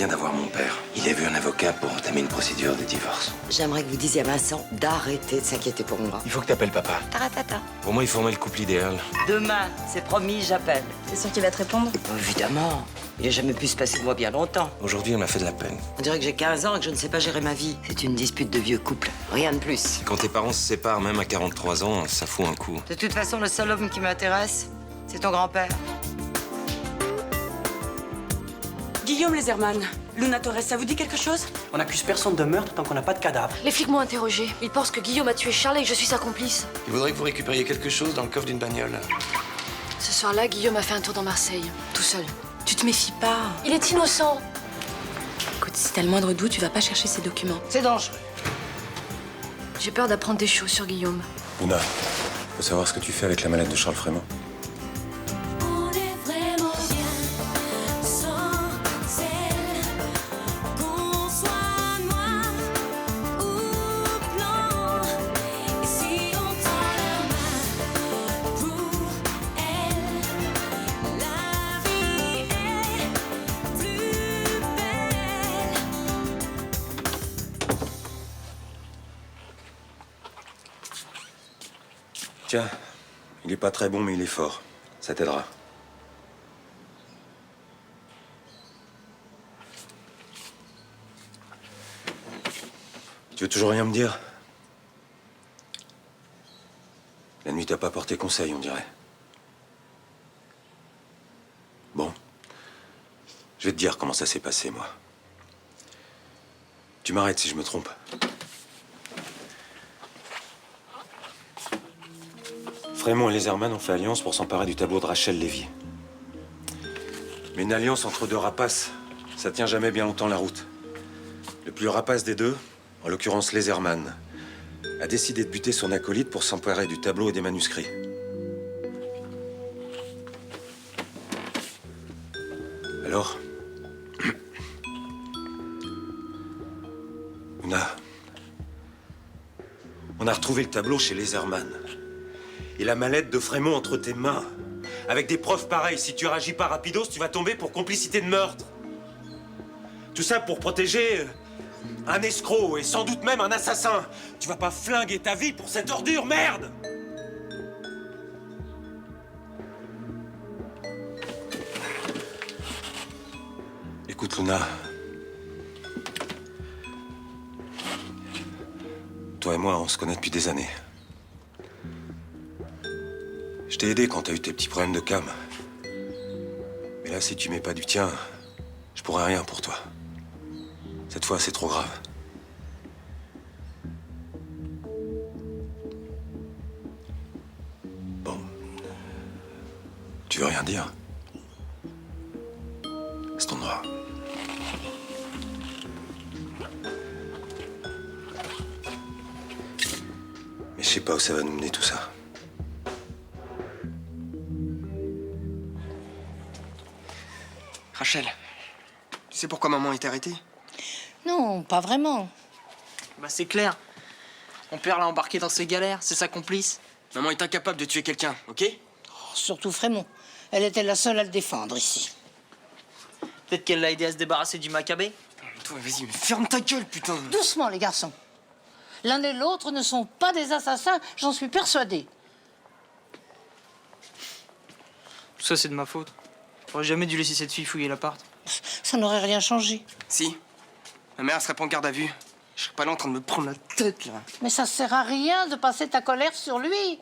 vient d'avoir mon père. Il a vu un avocat pour entamer une procédure de divorce. J'aimerais que vous disiez à Vincent d'arrêter de s'inquiéter pour moi. Il faut que t'appelles papa. Taratata. Pour moi, il formait le couple idéal. Demain, c'est promis, j'appelle. T'es sûr qu'il va te répondre? Évidemment. Il n'a jamais pu se passer de moi bien longtemps. Aujourd'hui, on m'a fait de la peine. On dirait que j'ai 15 ans et que je ne sais pas gérer ma vie. C'est une dispute de vieux couple. Rien de plus. Quand tes parents se séparent, même à 43 ans, ça fout un coup. De toute façon, le seul homme qui m'intéresse, c'est ton grand-père. Guillaume Lézerman, Luna Torres, ça vous dit quelque chose? On n'accuse personne de meurtre tant qu'on n'a pas de cadavre. Les flics m'ont interrogé. Ils pensent que Guillaume a tué Charles et que je suis sa complice. Il voudrait que vous récupériez quelque chose dans le coffre d'une bagnole. Ce soir-là, Guillaume a fait un tour dans Marseille, tout seul. Tu te méfies pas. Il est innocent. Écoute, si t'as le moindre doute, tu vas pas chercher ses documents. C'est dangereux. J'ai peur d'apprendre des choses sur Guillaume. Luna, faut savoir ce que tu fais avec la mallette de Charles Frémont. On est vraiment bien sans elle. Qu'on soit noir ou blanc. Et si on tend la main pour elle, la vie est plus belle. Tiens, il est pas très bon, mais il est fort. Ça t'aidera. Tu veux toujours rien me dire? La nuit t'a pas porté conseil, on dirait. Bon. Je vais te dire comment ça s'est passé, moi. Tu m'arrêtes si je me trompe. Frémont et Lézerman ont fait alliance pour s'emparer du tableau de Rachel Lévy. Mais une alliance entre deux rapaces, ça tient jamais bien longtemps la route. Le plus rapace des deux, en l'occurrence Lézerman, a décidé de buter son acolyte pour s'emparer du tableau et des manuscrits. Alors, on a retrouvé le tableau chez Lézerman. Et la mallette de Frémont entre tes mains. Avec des preuves pareilles, si tu réagis pas rapidos, tu vas tomber pour complicité de meurtre. Tout ça pour protéger un escroc et sans doute même un assassin. Tu vas pas flinguer ta vie pour cette ordure, merde! Écoute, Luna. Toi et moi, on se connaît depuis des années. Je t'ai aidé quand t'as eu tes petits problèmes de cam. Mais là, si tu mets pas du tien, je pourrais rien pour toi. Cette fois, c'est trop grave. Bon. Tu veux rien dire? C'est ton droit. Mais je sais pas où ça va nous mener tout ça. Rachel, tu sais pourquoi maman est arrêtée? Non, pas vraiment. Bah c'est clair. Mon père l'a embarqué dans ses galères, c'est sa complice. Maman est incapable de tuer quelqu'un, ok? Surtout Frémont. Elle était la seule à le défendre ici. Peut-être qu'elle l'a aidé à se débarrasser du Maccabée. Toi, vas-y, mais ferme ta gueule, putain. Doucement, les garçons. L'un et l'autre ne sont pas des assassins, j'en suis persuadée. Tout ça, c'est de ma faute. J'aurais jamais dû laisser cette fille fouiller l'appart. Ça n'aurait rien changé. Si. Ma mère serait pas en garde à vue. Je serais pas là en train de me prendre la tête, là. Mais ça sert à rien de passer ta colère sur lui.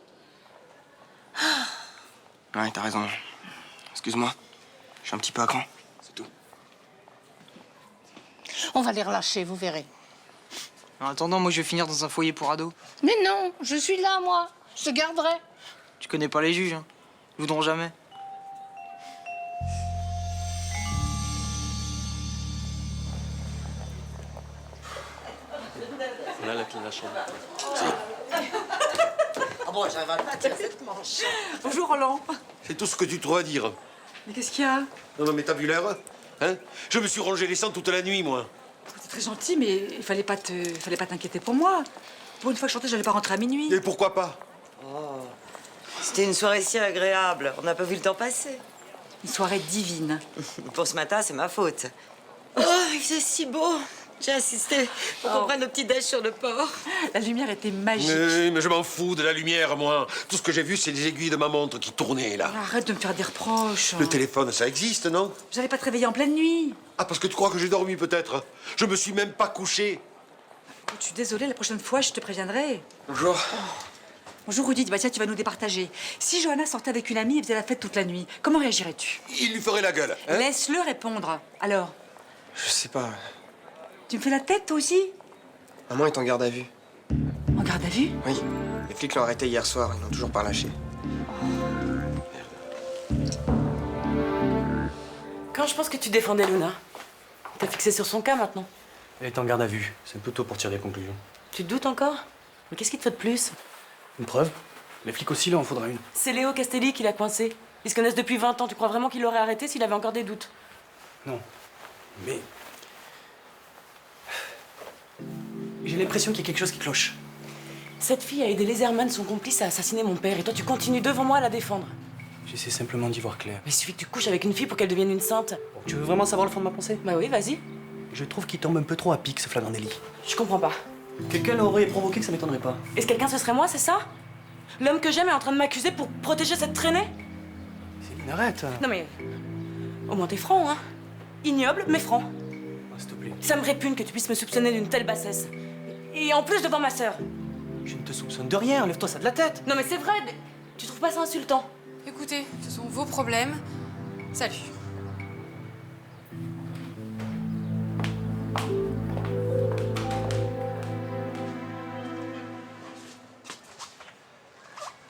Ouais, t'as raison. Excuse-moi. Je suis un petit peu à cran. C'est tout. On va les relâcher, vous verrez. En attendant, moi, je vais finir dans un foyer pour ados. Mais non, je suis là, moi. Je te garderai. Tu connais pas les juges, hein. Ils voudront jamais. Voilà la clé de la chambre. Ah bon, j'arrive à pas tirer cette manche. Bonjour Roland. C'est tout ce que tu trouves à dire. Mais qu'est-ce qu'il y a? Non, mais t'as vu l'heure? Hein? Je me suis rongé les sangs toute la nuit, moi. C'est très gentil, mais il fallait pas t'inquiéter pour moi. Pour une fois que je sortais, j'allais pas rentrer à minuit. Et pourquoi pas? C'était une soirée si agréable. On n'a pas vu le temps passer. Une soirée divine. Pour ce matin, c'est ma faute. Oh, il faisait si beau. J'ai assisté pour qu'on prenne nos petits déj sur le port. La lumière était magique. Mais je m'en fous de la lumière, moi. Tout ce que j'ai vu, c'est les aiguilles de ma montre qui tournaient, là. Arrête de me faire des reproches. Le téléphone, ça existe, non? Vous n'allez pas te réveiller en pleine nuit. Ah, parce que tu crois que j'ai dormi, peut-être? Je me suis même pas couché. Écoute, je suis désolée, la prochaine fois, je te préviendrai. Bonjour. Bonjour Rudy, bah tiens, tu vas nous départager. Si Johanna sortait avec une amie et faisait la fête toute la nuit, comment réagirais-tu? Il lui ferait la gueule, hein? Laisse-le répondre. Alors, Je sais pas. tu me fais la tête, toi aussi? Maman est en garde à vue. En garde à vue? Oui. Les flics l'ont arrêté hier soir, ils l'ont toujours pas lâché. Quand je pense que tu défendais Luna, t'as fixé sur son cas maintenant. Elle est en garde à vue. C'est plutôt pour tirer des conclusions. Tu te doutes encore? Mais qu'est-ce qu'il te faut de plus? Une preuve? Les flics aussi, là, en faudra une. C'est Léo Castelli qui l'a coincé. Ils se connaissent depuis 20 ans. Tu crois vraiment qu'il l'aurait arrêté s'il avait encore des doutes? Non. Mais... j'ai l'impression qu'il y a quelque chose qui cloche. Cette fille a aidé les Herman, son complice, à assassiner mon père. Et toi, tu continues devant moi à la défendre. J'essaie simplement d'y voir clair. Mais il suffit que tu couches avec une fille pour qu'elle devienne une sainte. Tu veux vraiment savoir le fond de ma pensée? Bah oui, vas-y. Je trouve qu'il tombe un peu trop à pic, ce flagrant délit. Je comprends pas. Quelqu'un l'aurait provoqué que ça m'étonnerait pas. Est-ce quelqu'un ce serait moi, c'est ça? L'homme que j'aime est en train de m'accuser pour protéger cette traînée? Céline, arrête. Non mais... Au moins t'es franc, hein? Ignoble, mais franc. Ah, s'il te plaît. Ça me répugne que tu puisses me soupçonner d'une telle bassesse. Et en plus devant ma sœur. Je ne te soupçonne de rien, enlève-toi ça de la tête. Non mais c'est vrai, tu trouves pas ça insultant? Écoutez, ce sont vos problèmes. Salut.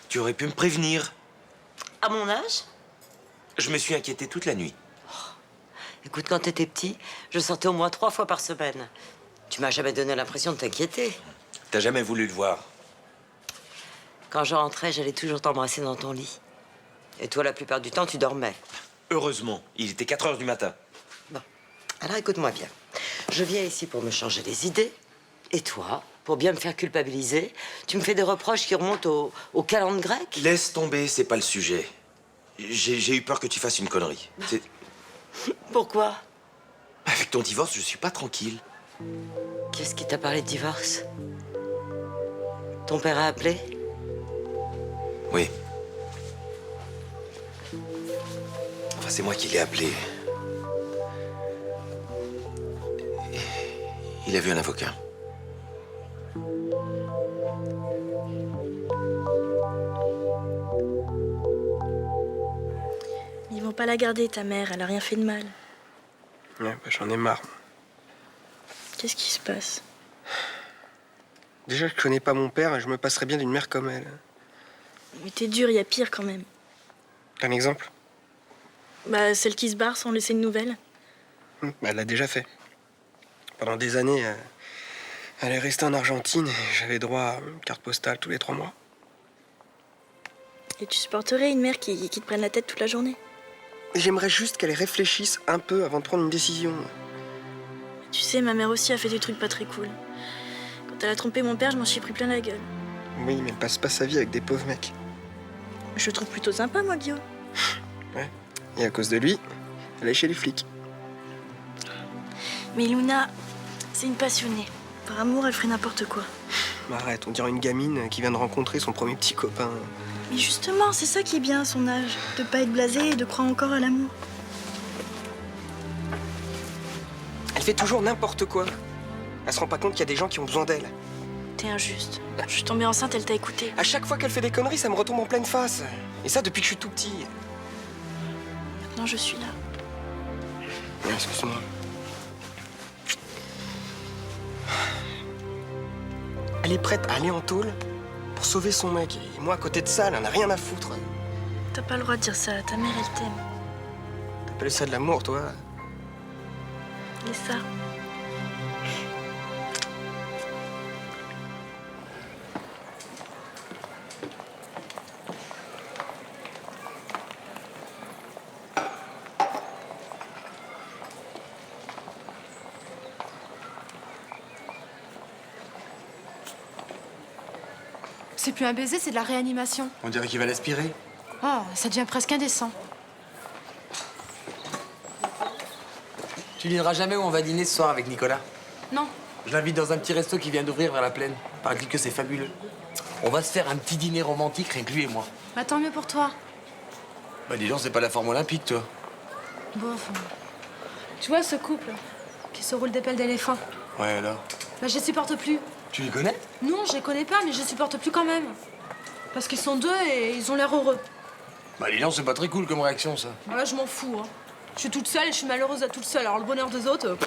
Tu aurais pu me prévenir. À mon âge? Je me suis inquiété toute la nuit. Écoute, quand t'étais petit, je sortais au moins 3 fois par semaine. Tu m'as jamais donné l'impression de t'inquiéter. T'as jamais voulu le voir. Quand je rentrais, j'allais toujours t'embrasser dans ton lit. Et toi, la plupart du temps, tu dormais. Heureusement, il était 4 heures du matin. Bon, alors écoute-moi bien. Je viens ici pour me changer les idées. Et toi, pour bien me faire culpabiliser, tu me fais des reproches qui remontent au calende grec. Laisse tomber, c'est pas le sujet. J'ai eu peur que tu fasses une connerie. Pourquoi? Avec ton divorce, je suis pas tranquille. Qu'est-ce qui t'a parlé de divorce? Ton père a appelé? Oui. Enfin, c'est moi qui l'ai appelé. Il a vu un avocat. Ils vont pas la garder, ta mère, elle a rien fait de mal. Ouais, bah, j'en ai marre. Qu'est-ce qui se passe? Déjà, je connais pas mon père et je me passerais bien d'une mère comme elle. Mais t'es dur, y a pire quand même. T'as un exemple? Bah, celle qui se barre sans laisser de nouvelles. Bah, elle l'a déjà fait. Pendant des années, elle est restée en Argentine et j'avais droit à une carte postale tous les 3 mois. Et tu supporterais une mère qui te prenne la tête toute la journée? Et j'aimerais juste qu'elle réfléchisse un peu avant de prendre une décision. Tu sais, ma mère aussi a fait des trucs pas très cool. Quand elle a trompé mon père, je m'en suis pris plein la gueule. Oui, mais elle passe pas sa vie avec des pauvres mecs. Je le trouve plutôt sympa, moi, Guillaume. Ouais. Et à cause de lui, elle est chez les flics. Mais Luna, c'est une passionnée. Par amour, elle ferait n'importe quoi. Arrête, on dirait une gamine qui vient de rencontrer son premier petit copain. Mais justement, c'est ça qui est bien à son âge. De pas être blasée et de croire encore à l'amour. Elle fait toujours n'importe quoi. Elle se rend pas compte qu'il y a des gens qui ont besoin d'elle. T'es injuste. Je suis tombée enceinte, elle t'a écouté. À chaque fois qu'elle fait des conneries, ça me retombe en pleine face. Et ça depuis que je suis tout petit. Maintenant, je suis là. Excuse-moi. Elle est prête à aller en tôle pour sauver son mec. Et moi, à côté de ça, elle en a rien à foutre. T'as pas le droit de dire ça. Ta mère, elle t'aime. T'appelles ça de l'amour, toi? Et ça. C'est plus un baiser, c'est de la réanimation. On dirait qu'il va l'aspirer. Oh, ça devient presque indécent. Tu devineras jamais où on va dîner ce soir avec Nicolas. Non. Je l'invite dans un petit resto qui vient d'ouvrir vers la plaine. Paraît-il que c'est fabuleux. On va se faire un petit dîner romantique, rien que lui et moi. Bah tant mieux pour toi. Bah dis donc, c'est pas la forme olympique, toi. Bon, enfin... Tu vois ce couple qui se roule des pelles d'éléphant? Ouais, alors? Bah je les supporte plus. Tu les connais? Non, je les connais pas, mais je les supporte plus quand même. Parce qu'ils sont deux et ils ont l'air heureux. Bah dis donc, c'est pas très cool comme réaction, ça. Voilà, je m'en fous. Hein. Je suis toute seule et je suis malheureuse à toute seule. Alors le bonheur des autres...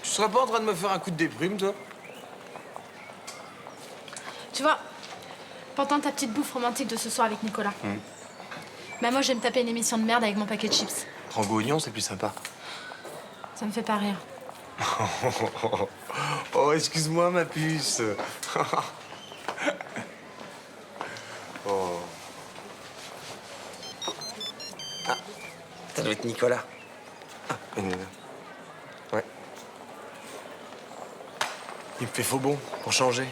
Tu serais pas en train de me faire un coup de déprime, toi? Tu vois, pendant ta petite bouffe romantique de ce soir avec Nicolas, bah moi je vais me taper une émission de merde avec mon paquet de chips. Rango oignon, c'est plus sympa. Ça me fait pas rire. Oh, excuse-moi, ma puce. Oh. Ah, ça doit être Nicolas. Ah, ouais. Il me fait faux bon, pour changer.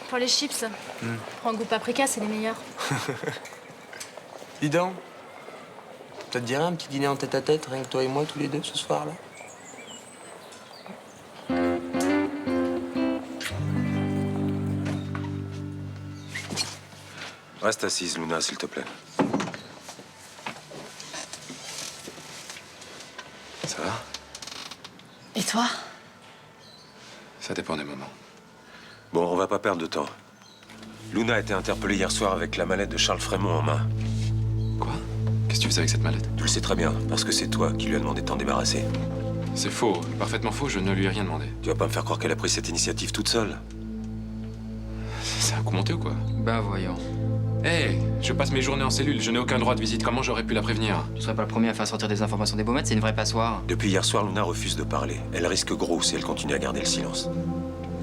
Pour les chips, prends goût paprika, c'est les meilleurs. Dis donc, ça te dirait un petit dîner en tête-à-tête, rien que toi et moi, tous les deux, ce soir-là? Reste assise, Luna, s'il te plaît. Ça va? Et toi? Ça dépend des moments. Bon, on va pas perdre de temps. Luna a été interpellée hier soir avec la mallette de Charles Frémont en main. Quoi? Qu'est-ce que tu faisais avec cette mallette? Tu le sais très bien, parce que c'est toi qui lui as demandé de t'en débarrasser. C'est faux, parfaitement faux, je ne lui ai rien demandé. Tu vas pas me faire croire qu'elle a pris cette initiative toute seule. C'est un coup monté ou quoi? Ben voyons. Hé, je passe mes journées en cellule, je n'ai aucun droit de visite, comment j'aurais pu la prévenir? Tu serais pas le premier à faire sortir des informations des baumettes, c'est une vraie passoire. Depuis hier soir, Luna refuse de parler. Elle risque gros si elle continue à garder le silence.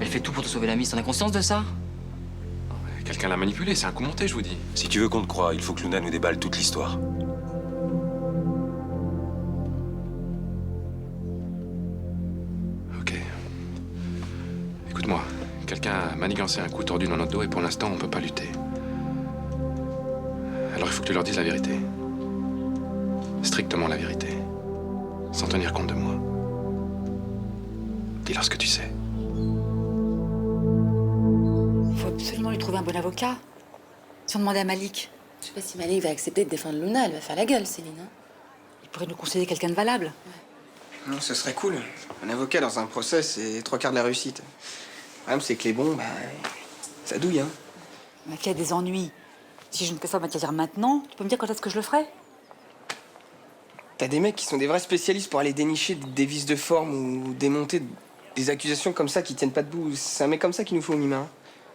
Elle fait tout pour te sauver la mise, t'en as conscience de ça? Quelqu'un l'a manipulée, c'est un coup monté, je vous dis. Si tu veux qu'on te croie, il faut que Luna nous déballe toute l'histoire. Ok. Écoute-moi, quelqu'un a manigancé un coup tordu dans notre dos et pour l'instant, on peut pas lutter. Alors il faut que tu leur dises la vérité. Strictement la vérité. Sans tenir compte de moi. Dis-leur ce que tu sais. Il faut absolument lui trouver un bon avocat. Si on demandait à Malik, Je sais pas si Malik va accepter de défendre Luna, elle va faire la gueule, Céline. Hein. il pourrait nous conseiller quelqu'un de valable. Non, ce serait cool. Un avocat dans un procès, c'est 3/4 de la réussite. Le problème, c'est que les bons, bah, ça douille, hein. Ma fille a des ennuis. Si je ne fais pas ma carrière maintenant, tu peux me dire quand est-ce que je le ferai? T'as des mecs qui sont des vrais spécialistes pour aller dénicher des vices de forme ou démonter des accusations comme ça qui tiennent pas debout. C'est un mec comme ça qu'il nous faut au Mima. Hein.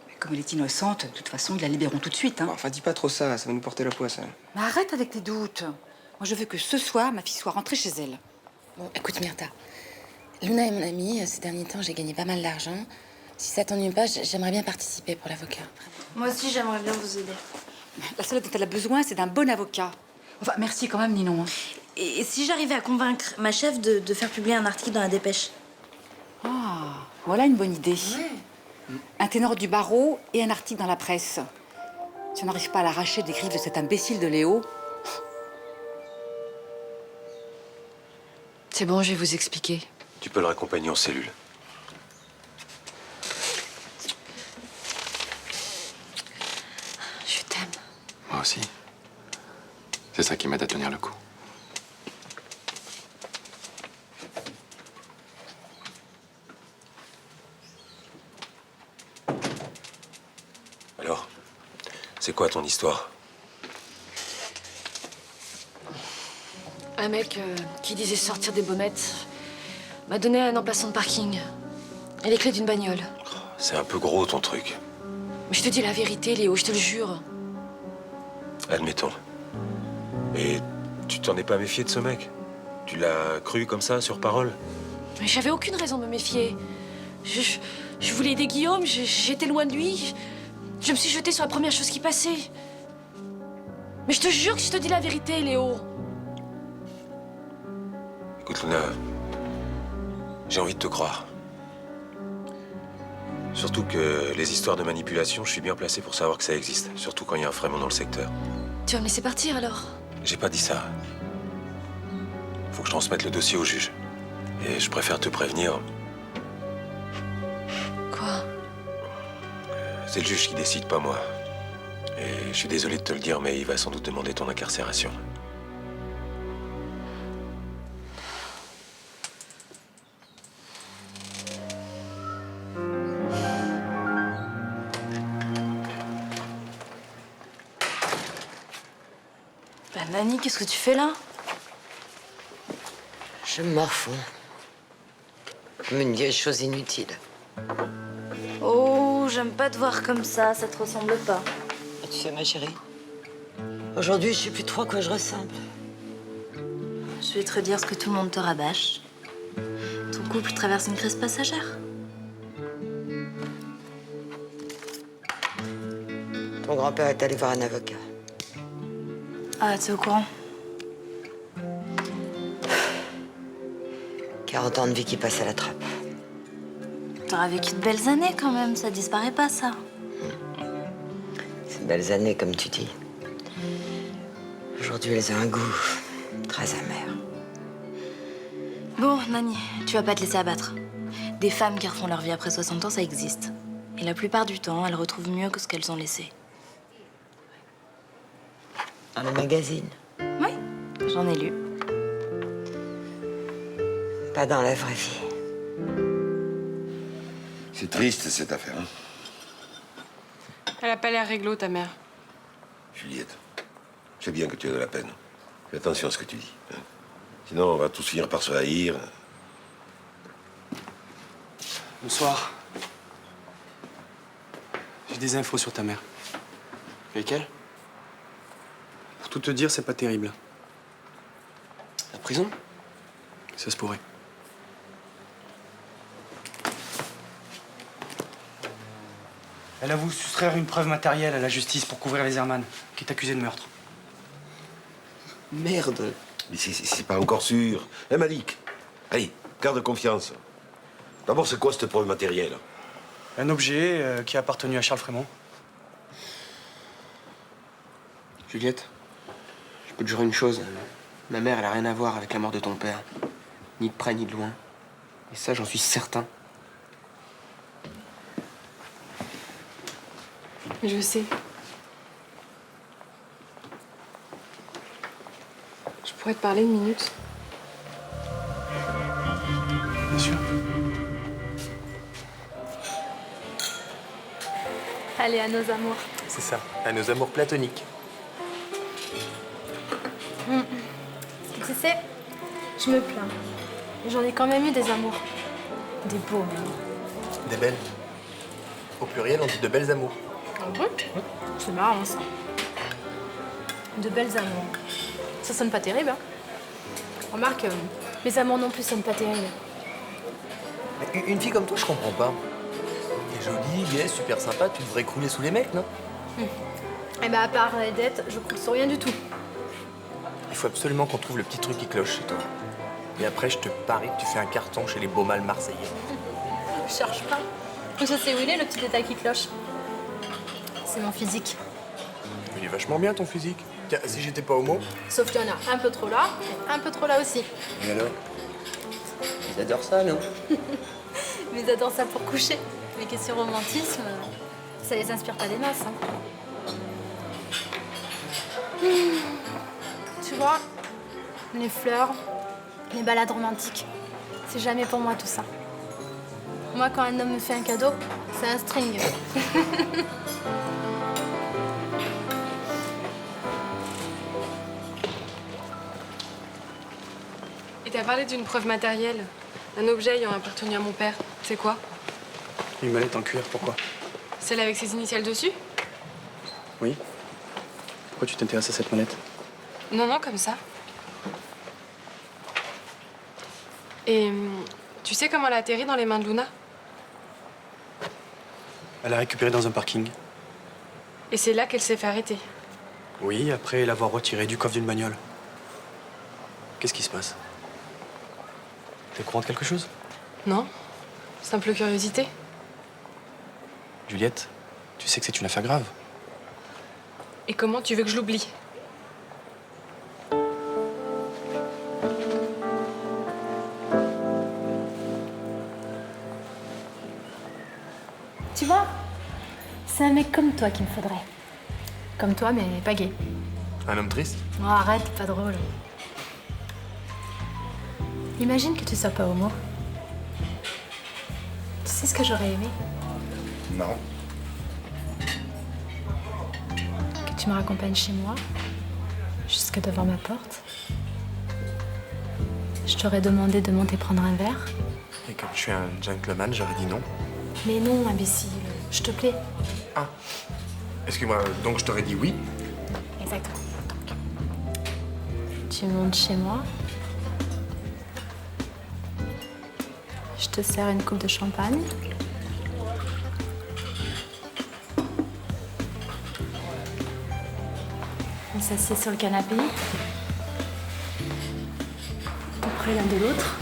Mais comme elle est innocente, de toute façon, ils la libéreront tout de suite. Hein. Bon, enfin, dis pas trop ça, ça va nous porter la poisse. Hein. Mais arrête avec tes doutes. Moi, je veux que ce soir, ma fille soit rentrée chez elle. Bon, écoute, Myrtha. Luna est mon amie. Ces derniers temps, j'ai gagné pas mal d'argent. Si ça t'ennuie pas, j'aimerais bien participer pour l'avocat. Moi aussi, j'aimerais bien vous aider. La seule dont elle a besoin, c'est d'un bon avocat. Enfin, merci quand même, Ninon. Hein. Et si j'arrivais à convaincre ma chef de faire publier un article dans la dépêche? Ah, voilà une bonne idée. Un ténor du barreau et un article dans la presse. Si on n'arrive pas à l'arracher des griffes de cet imbécile de Léo... C'est bon, je vais vous expliquer. Tu peux le raccompagner en cellule. Je t'aime. Moi aussi. C'est ça qui m'aide à tenir le coup. Alors, c'est quoi ton histoire? Un mec qui disait sortir des baumettes m'a donné un emplacement de parking et les clés d'une bagnole. C'est un peu gros ton truc. Mais je te dis la vérité, Léo, je te le jure. Admettons. Et tu t'en es pas méfié de ce mec? Tu l'as cru comme ça, sur parole? Mais j'avais aucune raison de me méfier. Je voulais aider Guillaume, j'étais loin de lui. Je me suis jetée sur la première chose qui passait. Mais je te jure que je te dis la vérité, Léo. Écoute, Luna, j'ai envie de te croire. Surtout que les histoires de manipulation, je suis bien placé pour savoir que ça existe. Surtout quand il y a un Frémont dans le secteur. Tu vas me laisser partir, alors? J'ai pas dit ça. faut que je transmette le dossier au juge. Et je préfère te prévenir. Quoi? C'est le juge qui décide, pas moi. Et je suis désolé de te le dire, mais il va sans doute demander ton incarcération. Bah, Nani, qu'est-ce que tu fais là? Je me morfonds. Comme une vieille chose inutile. Oh, j'aime pas te voir comme ça te ressemble pas. Et tu sais, ma chérie, aujourd'hui, je sais plus trop à quoi je ressemble. Je vais te redire ce que tout le monde te rabâche. Ton couple traverse une crise passagère. Ton grand-père est allé voir un avocat. Ah, t'es au courant? 40 ans de vie qui passe à la trappe. T'auras vécu de belles années quand même, ça disparaît pas ça. Ces belles années, comme tu dis. Aujourd'hui, elles ont un goût très amer. Bon, Nani, tu vas pas te laisser abattre. Des femmes qui refont leur vie après 60 ans, ça existe. Et la plupart du temps, elles retrouvent mieux que ce qu'elles ont laissé. Dans les magazines? Oui, j'en ai lu. Pas dans la vraie vie. C'est triste, cette affaire. Hein. Elle a pas l'air réglo, ta mère. Juliette, je sais bien que tu as de la peine. Fais attention à ce que tu dis. Hein. Sinon, on va tous finir par se haïr. Bonsoir. J'ai des infos sur ta mère. Lesquelles? Pour tout te dire, c'est pas terrible. La prison? Ça se pourrait. Elle avoue soustraire une preuve matérielle à la justice pour couvrir les Herman, qui est accusé de meurtre. Merde. Mais c'est pas encore sûr. Hein, Malik? Allez, garde confiance. D'abord, c'est quoi cette preuve matérielle? Un objet qui a appartenu à Charles Frémont. Juliette, je peux te jurer une chose. Ma mère, elle a rien à voir avec la mort de ton père. Ni de près, ni de loin. Et ça, j'en suis certain. Je sais. Je pourrais te parler une minute. Bien sûr. Allez, à nos amours. C'est ça, à nos amours platoniques. Tu sais, je me plains. J'en ai quand même eu des amours. Des beaux, même. Des belles. Au pluriel, on dit de belles amours. Ah bon? C'est marrant, ça. De belles amours. Ça sonne pas terrible, hein? Remarque, mes amours non plus sonnent pas terribles. Mais une fille comme toi, je comprends pas. T'es jolie, gaie, super sympa, tu devrais crouler sous les mecs, non? Eh ben, à part les dettes, je croule sur rien du tout. Il faut absolument qu'on trouve le petit truc qui cloche chez toi. Et après, je te parie que tu fais un carton chez les beaux mâles marseillais. Je cherche pas. Je sais où il est, le petit détail qui cloche. C'est mon physique. Il est vachement bien, ton physique. Tiens, si j'étais pas homo... Sauf qu'il y en a un peu trop là, et un peu trop là aussi. Et alors? Ils adorent ça, non? Mais ils adorent ça pour coucher. Mais question romantisme, ça les inspire pas des masses. Hein. Tu vois, les fleurs, les balades romantiques, c'est jamais pour moi tout ça. Moi, quand un homme me fait un cadeau, c'est un string. Et t'as parlé d'une preuve matérielle, un objet ayant appartenu à mon père. C'est quoi? Une mallette en cuir, pourquoi? Celle avec ses initiales dessus? Oui. Pourquoi tu t'intéresses à cette mallette? Non, non, comme ça. Et tu sais comment elle a atterri dans les mains de Luna? Elle l'a récupérée dans un parking. Et c'est là qu'elle s'est fait arrêter. Oui, après l'avoir retirée du coffre d'une bagnole. Qu'est-ce qui se passe? T'es au courant de quelque chose? Non? Simple curiosité. Juliette, tu sais que c'est une affaire grave. Et comment tu veux que je l'oublie? Tu vois, c'est un mec comme toi qu'il me faudrait. Comme toi, mais pas gay. Un homme triste? Oh, arrête, pas drôle. Imagine que tu sois pas homo. Tu sais ce que j'aurais aimé? Non. Que tu me raccompagnes chez moi, jusque devant ma porte. Je t'aurais demandé de monter prendre un verre. Et comme je suis un gentleman, j'aurais dit non. Mais non, imbécile, je te plais. Ah. Excuse-moi, donc je t'aurais dit oui? Exactement. Tu montes chez moi. Je te sers une coupe de champagne. On s'assied sur le canapé. Auprès l'un de l'autre.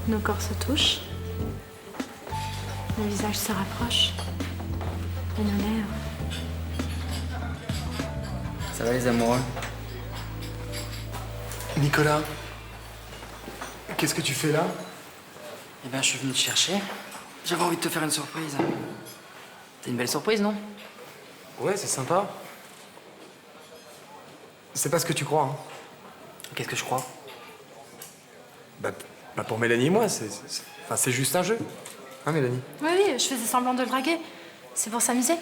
Nos corps se touchent. Nos visages se rapprochent. Et nos lèvres. Ça va les amoureux? Nicolas, qu'est-ce que tu fais là? Eh ben, je suis venu te chercher. J'avais envie de te faire une surprise. C'est une belle surprise, non? Ouais, c'est sympa. C'est pas ce que tu crois, hein. Qu'est-ce que je crois? Bah, pour Mélanie et moi, c'est juste un jeu. Hein, Mélanie? Oui, oui, je faisais semblant de le draguer. C'est pour s'amuser.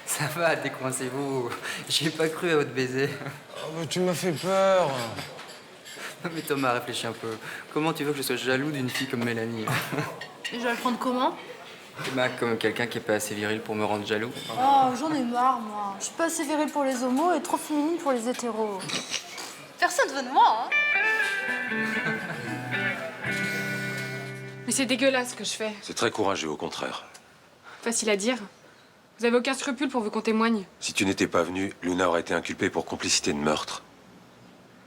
Ça va, décoincez-vous. J'ai pas cru à votre baiser. Oh, mais tu m'as fait peur. Non mais Thomas, réfléchis un peu. Comment tu veux que je sois jaloux d'une fille comme Mélanie? Et je dois le prendre comment? Bah, comme quelqu'un qui est pas assez viril pour me rendre jaloux. Oh, j'en ai marre, moi. Je suis pas assez virile pour les homos et trop féminine pour les hétéros. Personne veut de moi, hein. Mais c'est dégueulasse ce que je fais. C'est très courageux, au contraire. Facile à dire. Vous avez aucun scrupule pour vous qu'on témoigne. Si tu n'étais pas venu, Luna aurait été inculpée pour complicité de meurtre.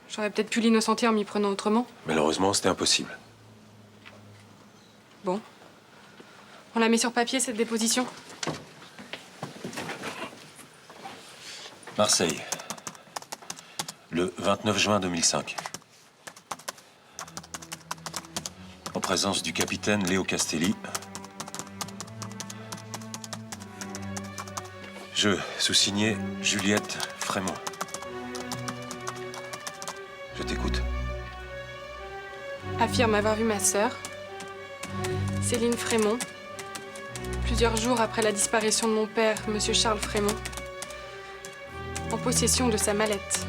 J'aurais peut-être pu l'innocenter en m'y prenant autrement. Malheureusement, c'était impossible. Bon. On la met sur papier, cette déposition. Marseille. Le 29 juin 2005. En présence du capitaine Léo Castelli. Je, sous-signé Juliette Frémont. Je t'écoute. Affirme avoir vu ma sœur, Céline Frémont, plusieurs jours après la disparition de mon père, Monsieur Charles Frémont, en possession de sa mallette.